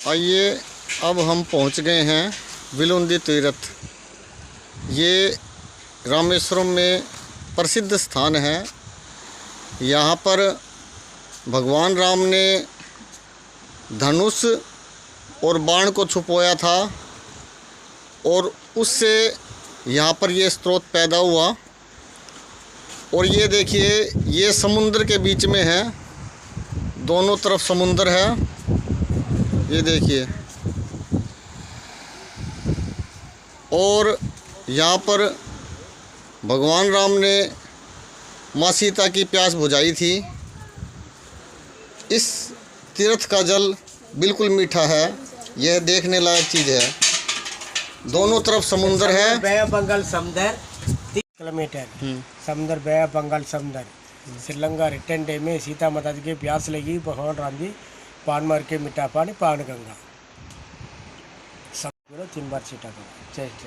आइए, अब हम पहुंच गए हैं विलुंदी तीर्थ। ये रामेश्वरम में प्रसिद्ध स्थान है। यहाँ पर भगवान राम ने धनुष और बाण को छुपाया था और उससे यहाँ पर ये स्रोत पैदा हुआ। और ये देखिए, ये समुद्र के बीच में है, दोनों तरफ समुद्र है। ये देखिए, और यहाँ पर भगवान राम ने माँ सीता की प्यास बुझाई थी। इस तीर्थ का जल बिल्कुल मीठा है, यह देखने लायक चीज़ है। दोनों तरफ समुंदर है। बे ऑफ बंगाल समुंदर 30 किलोमीटर समुंदर, बे ऑफ बंगाल समुंदर। श्रीलंका रिटर्न डे में सीता माता जी की प्यास लगी, भगवान राम जी पान मार के मिठा पानी पान गंगा सब 3 बार छीटा करो। चेस्ट